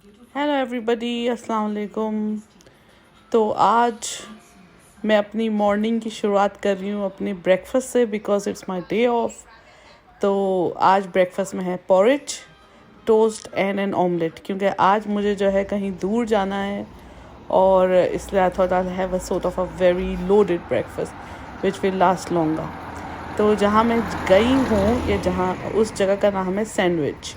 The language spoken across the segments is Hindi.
हेलो एवरीबॉडी, अस्सलाम वालेकुम। तो आज मैं अपनी मॉर्निंग की शुरुआत कर रही हूँ अपने ब्रेकफास्ट से, because it's my day off. तो आज ब्रेकफास्ट में है porridge, toast and an omelette, क्योंकि आज मुझे जो है कहीं दूर जाना है और इसलिए आई thought I have a sort of a very loaded breakfast which will last longer. तो जहाँ मैं गई हूँ या जहाँ उस जगह का नाम है सैंडविच।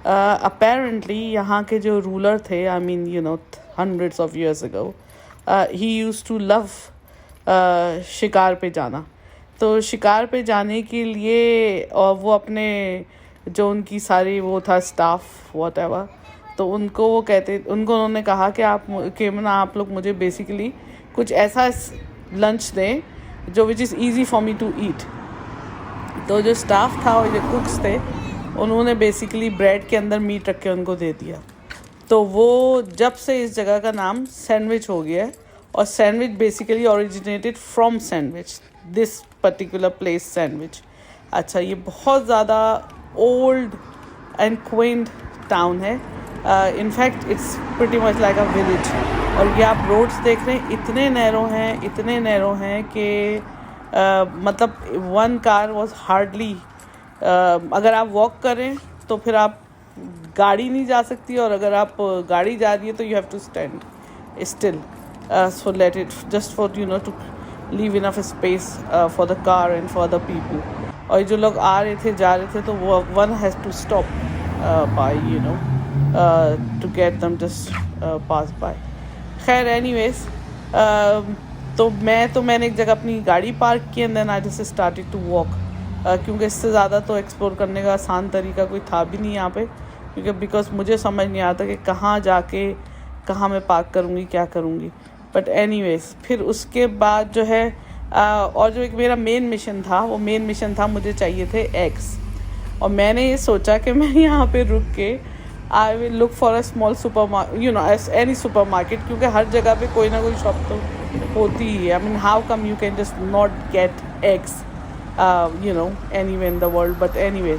अपेरेंटली यहाँ के जो रूलर थे, I mean you know hundreds of years ago, he use to love शिकार पे जाना। तो शिकार पे जाने के लिए और वो अपने जो उनकी सारी वो था स्टाफ वॉट एवर, तो उनको वो कहते उनको उन्होंने कहा कि आप लोग मुझे बेसिकली कुछ ऐसा लंच दें जो which is easy for me to eat. तो जो स्टाफ था और जो कुक्स थे, उन्होंने बेसिकली ब्रेड के अंदर मीट रख के उनको दे दिया। तो वो जब से इस जगह का नाम सैंडविच हो गया है, और sandwich basically originated from sandwich, this particular place sandwich. अच्छा, ये बहुत ज़्यादा ओल्ड एंड क्वेंट टाउन है। In fact it's pretty much like a village. और ये आप रोड्स देख रहे हैं, इतने नैरो हैं कि मतलब वन कार वॉज हार्डली, अगर आप वॉक करें तो फिर आप गाड़ी नहीं जा सकती, और अगर आप गाड़ी जा रही है तो you have to stand still, so let it just for you know to leave enough space for the car and for the people. और जो लोग आ रहे थे जा रहे थे तो वो one has to stop by you know to get them just pass by. खैर एनीवेज, तो मैंने एक जगह अपनी गाड़ी पार्क की and then I just started to walk, क्योंकि इससे ज़्यादा तो एक्सप्लोर करने का आसान तरीका कोई था भी नहीं यहाँ पे, क्योंकि बिकॉज मुझे समझ नहीं आता कि कहाँ जाके कहाँ मैं पार्क करूँगी, क्या करूँगी। बट एनीवेज, फिर उसके बाद जो है और जो एक मेरा मेन मिशन था, वो मेन मिशन था मुझे चाहिए थे एग्स। और मैंने ये सोचा कि मैं यहाँ पे रुक के I will look for a small super market, you know any super market, क्योंकि हर जगह पे कोई ना कोई शॉप तो होती ही है। I mean how come you can just not gate eggs you know anywhere in the world. But anyway,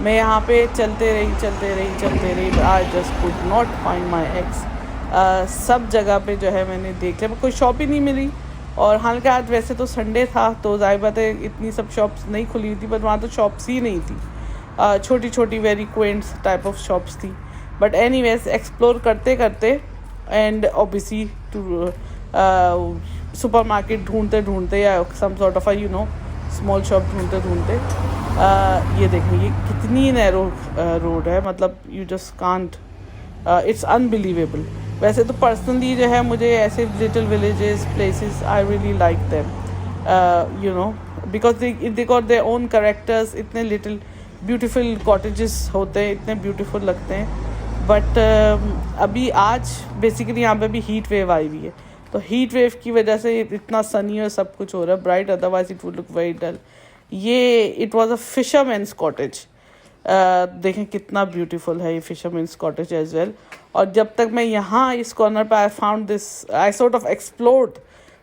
मैं यहाँ पे चलते रही, I just could not find my eggs. सब जगह पे जो है मैंने देख लिया, कोई शॉप ही नहीं मिली। और हालांकि आज वैसे तो संडे था तो जाहिर बात है इतनी सब शॉप्स नहीं खुली हुई थी, बट वहाँ तो शॉप्स ही नहीं थी, छोटी छोटी very quaints type of shops थी। बट एनीवेज, एक्सप्लोर करते करते and obviously to supermarket ढूंढते या some sort of you know small shop ढूंढते ये देखिए ये कितनी नैरो रोड है, मतलब you just can't, it's unbelievable. वैसे तो पर्सनली जो है मुझे ऐसे little villages places I really like them, you know, because they got their own characters. इतने लिटिल ब्यूटीफुल कॉटेजेस होते हैं, इतने ब्यूटीफुल लगते हैं। बट अभी आज बेसिकली यहाँ पे भी हीट वेव आई हुई है, तो हीट वेव की वजह से इतना सनी और सब कुछ हो रहा है bright, otherwise it would look very dull. ये it was a fisherman's cottage. देखें कितना ब्यूटीफुल है ये फिशरमैन्स कॉटेज एज वेल। और जब तक मैं यहाँ इस कॉर्नर पे I found this, I sort of explored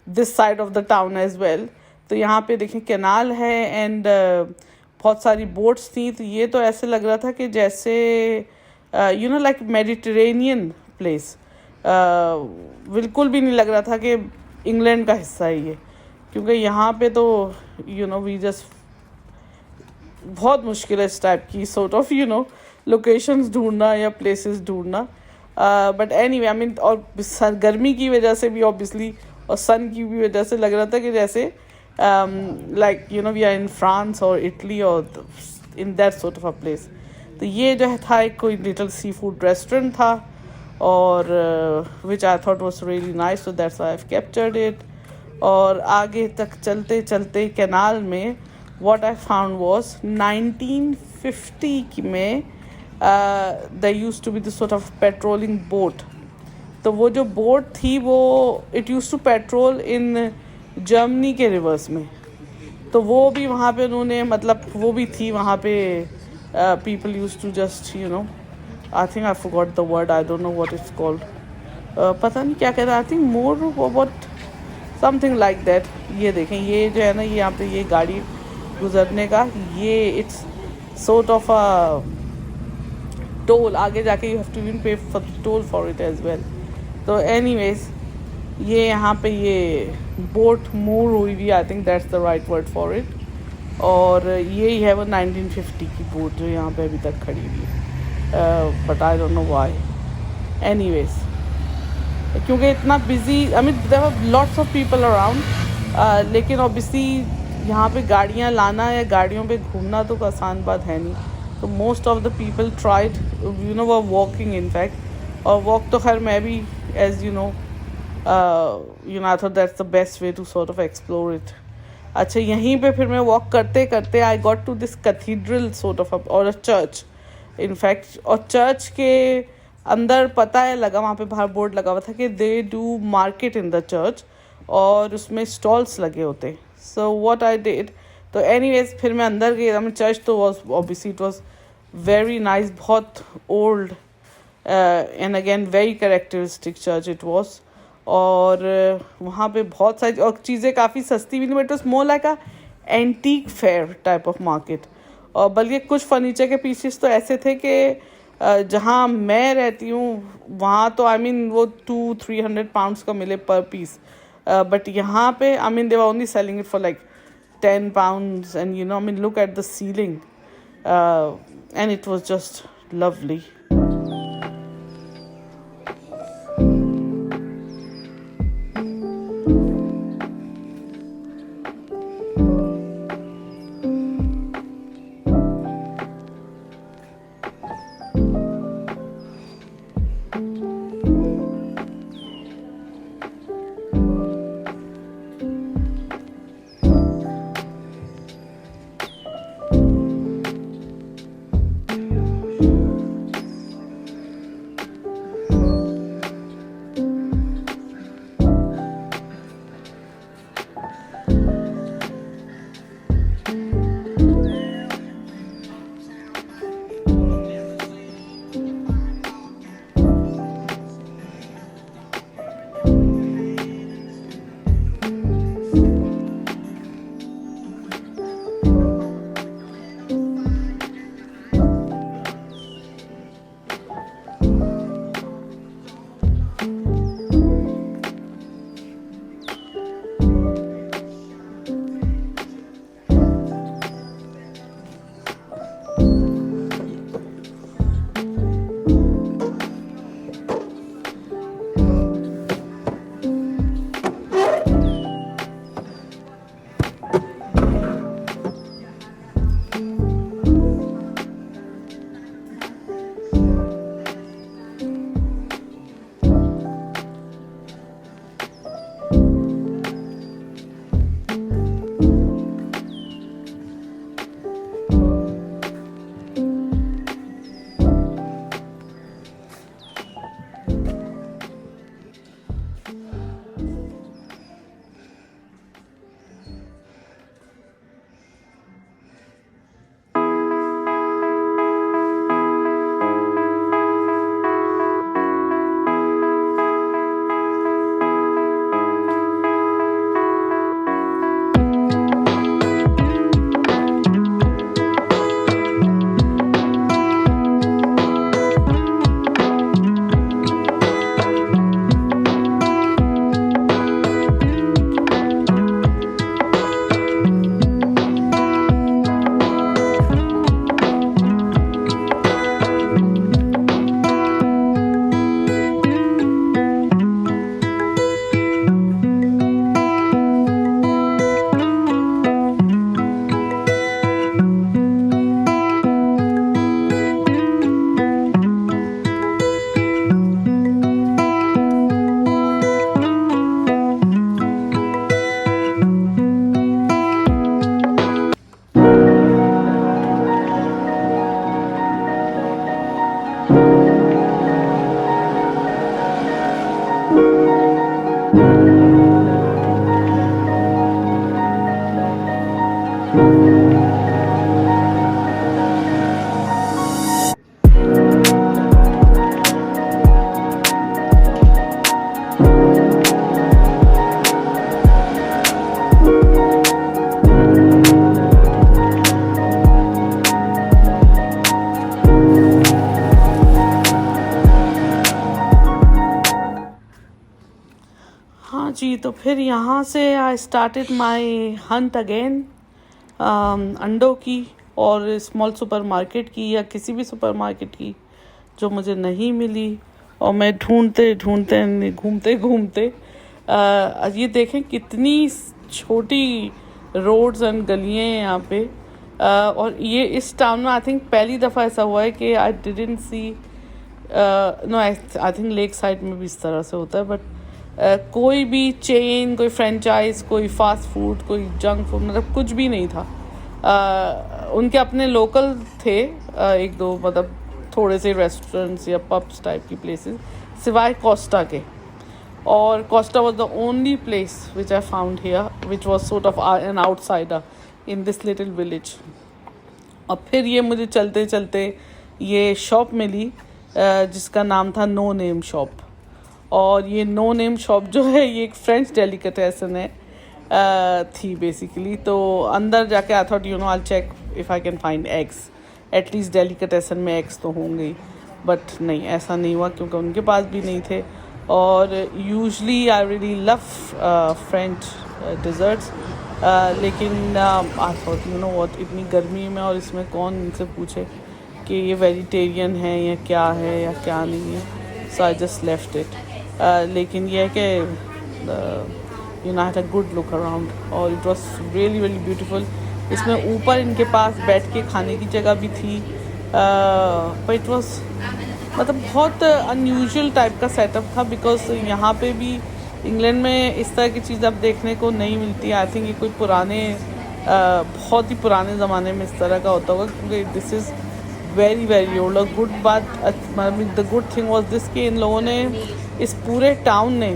this side of the town as well. तो यहाँ पे देखें कैनाल है एंड बहुत सारी बोट्स थी। तो ये तो ऐसे लग रहा था कि जैसे you know like Mediterranean place. बिल्कुल भी नहीं लग रहा था कि इंग्लैंड का हिस्सा है ये, क्योंकि यहाँ पे तो यू नो वी जस्ट बहुत मुश्किल है इस टाइप की sort of you no locations ढूंढना या प्लेसेस ढूंढना। बट एनीवे आई मीन, और गर्मी की वजह से भी ऑब्वियसली और सन की भी वजह से लग रहा था कि जैसे like you know we are in France और इटली और in that sort of a place. तो ये जो था एक कोई लिटिल सी फूड रेस्टोरेंट था, और which I thought was really nice, so that's I have captured it. और आगे तक चलते चलते कैनाल में व्हाट आई फाउंड वॉज 1950 में there used to be this sort of patrolling boat. तो वो जो बोट थी वो it use to patrol in Germany के रिवर्स में। तो वो भी वहाँ पे उन्होंने, मतलब वो भी थी वहाँ पे, people use to just you know, I think I forgot the word, I don't know what it's called, पता नहीं क्या कहता, I think more what something like that. ये देखें ये जो है ना, ये यहाँ पे ये गाड़ी गुजरने का ये it's sort of a toll, आगे जाके you have to even pay for toll for it as well. तो एनीवेज ये यहाँ पे ये बोट मूव हुई हुई, I think that's the right word for it. और यही है वो 1950 की बोट जो यहाँ पे अभी तक खड़ी हुई है, but I don't know why. Anyways क्योंकि इतना busy, I mean there were lots of people around, लेकिन ऑब्वियसली यहाँ पे गाड़ियाँ लाना या गाड़ियों पे घूमना तो कोई आसान बात है नहीं. तो most of the people tried, you know, were walking in fact. और वॉक तो खैर मैं भी, as you know, I thought that's the best way to sort of explore it. अच्छा, यहीं पे फिर मैं वॉक करते करते I got to this cathedral sort of और अ चर्च इन फैक्ट. और चर्च के अंदर पता है लगा, वहाँ पे बाहर बोर्ड लगा हुआ था कि they do market in the church, और उसमें स्टॉल्स लगे होते. सो व्हाट आई डिड, तो एनीवेज फिर मैं अंदर गई. मैं चर्च तो was obviously it was very nice, बहुत old and again very characteristic church it was. और वहाँ पे बहुत सारी और चीज़ें काफ़ी सस्ती भी नहीं, but it was more like a antique fair type of market. और बल्कि कुछ फर्नीचर के पीसेस तो ऐसे थे कि जहाँ मैं रहती हूँ वहाँ तो आई मीन वो 200-300 पाउंड्स का मिले पर पीस, बट यहाँ पे I mean they were only selling it for like 10 pounds. And you know, I mean, look at the ceiling, and it was just lovely. हाँ जी, तो फिर यहाँ से I started my Hunt again अंडों की और स्मॉल सुपरमार्केट की या किसी भी सुपरमार्केट की जो मुझे नहीं मिली। और मैं ढूंढते ढूंढते घूमते घूमते ये देखें कितनी छोटी रोड्स एंड गलियाँ हैं यहाँ पे। और ये इस टाउन में आई थिंक पहली दफ़ा ऐसा हुआ है कि I didn't see no, I think lake side में भी इस तरह से होता है, बट कोई भी चेन, कोई फ्रेंचाइज, कोई फास्ट फूड, कोई जंक फूड, मतलब कुछ भी नहीं था। उनके अपने लोकल थे एक दो, मतलब थोड़े से रेस्टोरेंट्स या पब्स टाइप की प्लेसेस सिवाय कोस्टा के। और Costa was the only place which I found here which was sort of an outsider in this little village। और फिर ये मुझे चलते चलते ये शॉप मिली जिसका नाम था नो नेम शॉप। और ये नो नेम शॉप जो है ये एक फ्रेंच डेलिकेटेसन है थी बेसिकली। तो अंदर जाके I thought I check if I can find eggs, at least delicatessen में एग्स तो होंगे ही, बट नहीं, ऐसा नहीं हुआ क्योंकि उनके पास भी नहीं थे। और usually I really love French desserts, लेकिन आई थॉट व्हाट, इतनी गर्मी में और इसमें कौन इनसे पूछे कि ये वेजिटेरियन है या क्या है या क्या नहीं है। So I just left it. लेकिन ये है कि had a good look around और it was really really beautiful. इसमें ऊपर इनके पास बैठ के खाने की जगह भी थी, बट इट वॉज मतलब बहुत अनयूजुअल टाइप का सेटअप था, बिकॉज यहाँ पे भी इंग्लैंड में इस तरह की चीज़ अब देखने को नहीं मिलती। आई थिंक ये कोई पुराने बहुत ही पुराने ज़माने में इस तरह का होता होगा, क्योंकि this is very very old. और गुड बात, the good thing was this कि इन लोगों ने इस पूरे टाउन ने,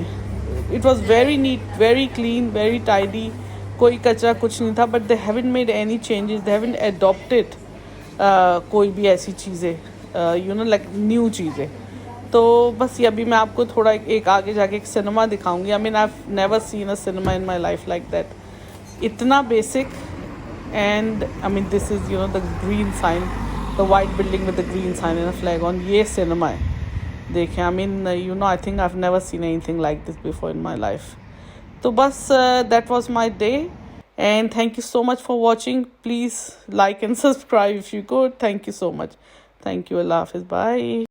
it was very neat, very clean, very tidy, कोई कचरा कुछ नहीं था। But they haven't made any changes, they haven't adopted कोई भी ऐसी चीज़ें लाइक न्यू चीज़ें। तो बस ये अभी मैं आपको थोड़ा एक आगे जाके एक सिनेमा दिखाऊंगी। I mean I have never seen a cinema in my life like that, इतना basic. And I mean this is the green sign, the white building with the green sign and a flag on, ये सिनेमा है। देखें, I mean I think I have never seen anything like this before in my life. तो बस that was my day and thank you so much for watching. Please like and subscribe if you could। Thank you so much. Thank you. Allah हाफिज़। बाय।